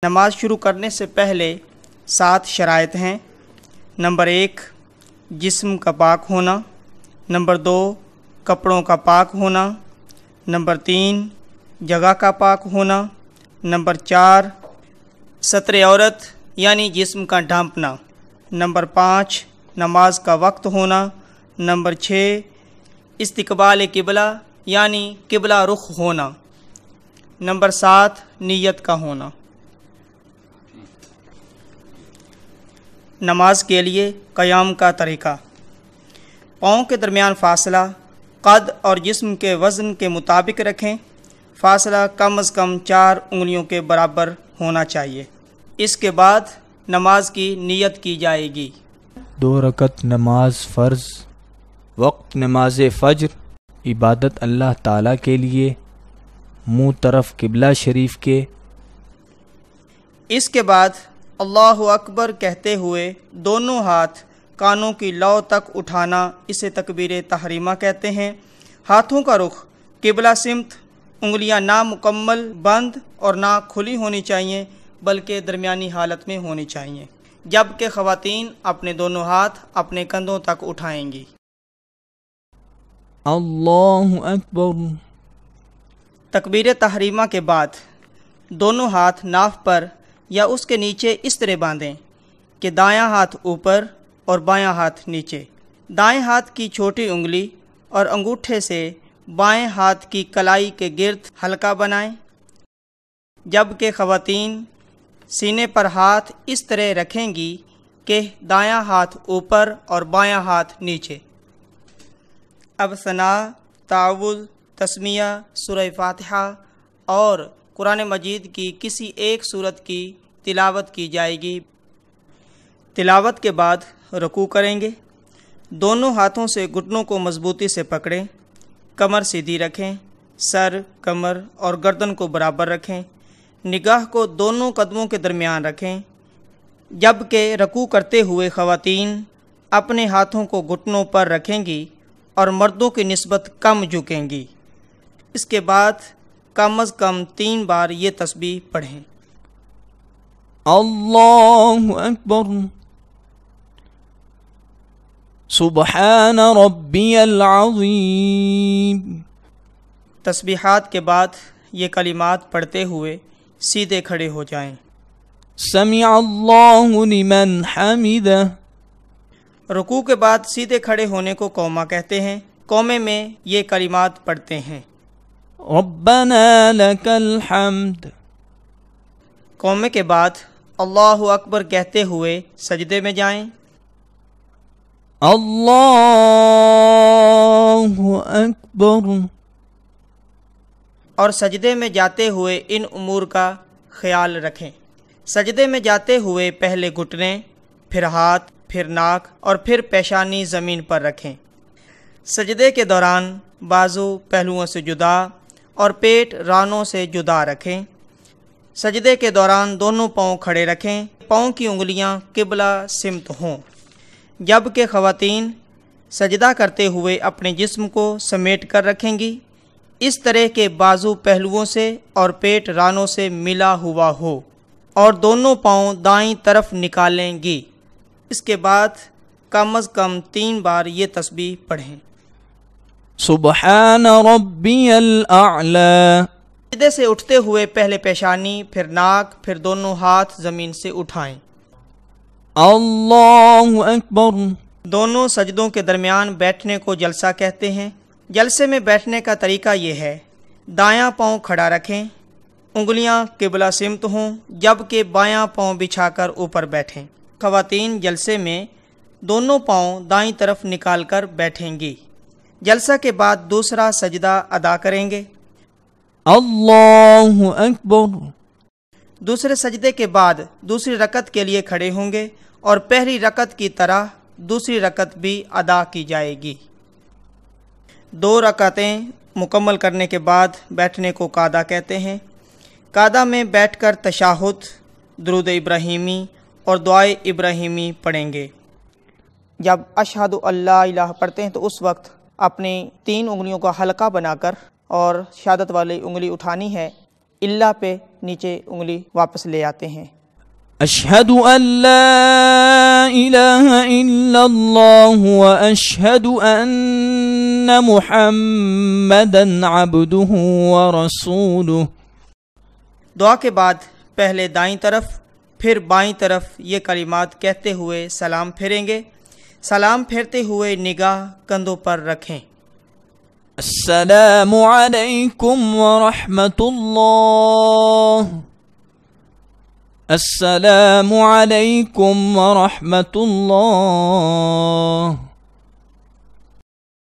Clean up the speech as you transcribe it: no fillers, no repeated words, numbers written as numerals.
نماز شروع کرنے سے پہلے 7 شرائط ہیں۔ نمبر 1 جسم کا پاک ہونا، نمبر 2 کپڑوں کا پاک ہونا، نمبر 3 جگہ کا پاک ہونا، نمبر 4 ستر عورت یعنی جسم کا ڈھانپنا، نمبر 5 نماز کا وقت ہونا، نمبر 6 استقبال قبلہ یعنی قبلہ رخ ہونا، نمبر 7 نیت کا ہونا۔ نماز کے لیے قیام کا طریقہ: پاؤں کے درمیان فاصلہ قد اور جسم کے وزن کے مطابق رکھیں۔ فاصلہ کم از کم 4 انگلیوں کے برابر ہونا چاہیے۔ اس کے بعد نماز کی نیت کی جائے گی۔ 2 رکعت نماز فرض۔ وقت نماز فجر عبادت اللہ تعالیٰ کے لیے، منہ طرف قبلہ شریف کے۔ اس کے بعد اللہ اکبر کہتے ہوئے دونوں ہاتھ کانوں کی لو تک اٹھانا اسے تکبیر تحریمہ کہتے ہیں۔ ہاتھوں کا رخ قبلہ سمت، انگلیاں نہ مکمل بند اور نہ کھلی ہونی چاہیے بلکہ درمیانی حالت میں ہونی چاہیے، جبکہ خواتین اپنے دونوں ہاتھ اپنے کندھوں تک اٹھائیں گی۔ اللہ اکبر۔ تکبیر تحریمہ کے بعد دونوں ہاتھ ناف پر یا اس کے نیچے اس طرح باندھیں کہ دایاں ہاتھ اوپر اور بایاں ہاتھ نیچے۔ دائیں ہاتھ کی چھوٹی انگلی اور انگوٹھے سے بائیں ہاتھ کی کلائی کے گرد حلقہ بنائیں، جبکہ خواتین سینے پر ہاتھ اس طرح رکھیں گی کہ دایاں ہاتھ اوپر اور بایاں ہاتھ نیچے۔ اب ثنا، تعوذ، تسمیہ، سورہ فاتحہ اور قرآن مجید کی کسی ایک سورت کی تلاوت کی جائے گی۔ تلاوت کے بعد رکوع کریں گے۔ دونوں ہاتھوں سے گھٹنوں کو مضبوطی سے پکڑیں، کمر سیدھی رکھیں، سر، کمر اور گردن کو برابر رکھیں، نگاہ کو دونوں قدموں کے درمیان رکھیں، جبکہ رکوع کرتے ہوئے خواتین اپنے ہاتھوں کو گھٹنوں پر رکھیں گی اور مردوں کی نسبت کم جھکیں گی۔ اس کے بعد کم از کم 3 بار یہ تسبیح پڑھیں۔ اللہ اکبر، سبحان ربی العظیم۔ تسبیحات کے بعد یہ کلمات پڑھتے ہوئے سیدھے کھڑے ہو جائیں۔ سمع اللہ لمن حمدہ۔ رکوع کے بعد سیدھے کھڑے ہونے کو قومہ کہتے ہیں۔ قومے میں یہ کلمات پڑھتے ہیں: ربنا لک الحمد۔ قومے کے بعد اللہ اکبر کہتے ہوئے سجدے میں جائیں۔ اللہ اکبر۔ اور سجدے میں جاتے ہوئے ان امور کا خیال رکھیں۔ سجدے میں جاتے ہوئے پہلے گھٹنے، پھر ہاتھ، پھر ناک اور پھر پیشانی زمین پر رکھیں۔ سجدے کے دوران بازو پہلوؤں سے جدا اور پیٹ رانوں سے جدا رکھیں۔ سجدے کے دوران دونوں پاؤں کھڑے رکھیں، پاؤں کی انگلیاں قبلہ سمت ہوں، جبکہ خواتین سجدہ کرتے ہوئے اپنے جسم کو سمیٹ کر رکھیں گی، اس طرح کے بازو پہلوؤں سے اور پیٹ رانوں سے ملا ہوا ہو، اور دونوں پاؤں دائیں طرف نکالیں گی۔ اس کے بعد کم از کم 3 بار یہ تسبیح پڑھیں۔ سبحان ربی الاعلی۔ سجدے سے اٹھتے ہوئے پہلے پیشانی، پھر ناک، پھر دونوں ہاتھ زمین سے اٹھائیں۔ اللہ اکبر۔ دونوں سجدوں کے درمیان بیٹھنے کو جلسہ کہتے ہیں۔ جلسے میں بیٹھنے کا طریقہ یہ ہے: دایاں پاؤں کھڑا رکھیں، انگلیاں قبلہ سمت ہوں، جبکہ بایاں پاؤں بچھا کر اوپر بیٹھیں۔ خواتین جلسے میں دونوں پاؤں دائیں طرف نکال کر بیٹھیں گی۔ جلسہ کے بعد دوسرا سجدہ ادا کریں گے۔ اللہ اکبر۔ دوسرے سجدے کے بعد دوسری رکعت کے لیے کھڑے ہوں گے اور پہلی رکعت کی طرح دوسری رکعت بھی ادا کی جائے گی۔ 2 رکعتیں مکمل کرنے کے بعد بیٹھنے کو قعدہ کہتے ہیں۔ قعدہ میں بیٹھ کر تشہد، درود ابراہیمی اور دعائے ابراہیمی پڑھیں گے۔ جب اشہد اللہ الہ پڑھتے ہیں تو اس وقت اپنی 3 انگلیوں کا حلقہ بنا کر اور شہادت والی انگلی اٹھانی ہے اللہ پہ نیچے انگلی واپس لے آتے ہیں۔ اشہد ان لا الہ الا اللہ واشہد ان محمدا عبدہ ورسولہ۔ دعا کے بعد پہلے دائیں طرف پھر بائیں طرف یہ کلمات کہتے ہوئے سلام پھیریں گے۔ سلام پھیرتے ہوئے نگاہ کندھوں پر رکھیں۔ السلام علیکم ورحمۃ اللہ، السلام علیکم ورحمۃ اللہ۔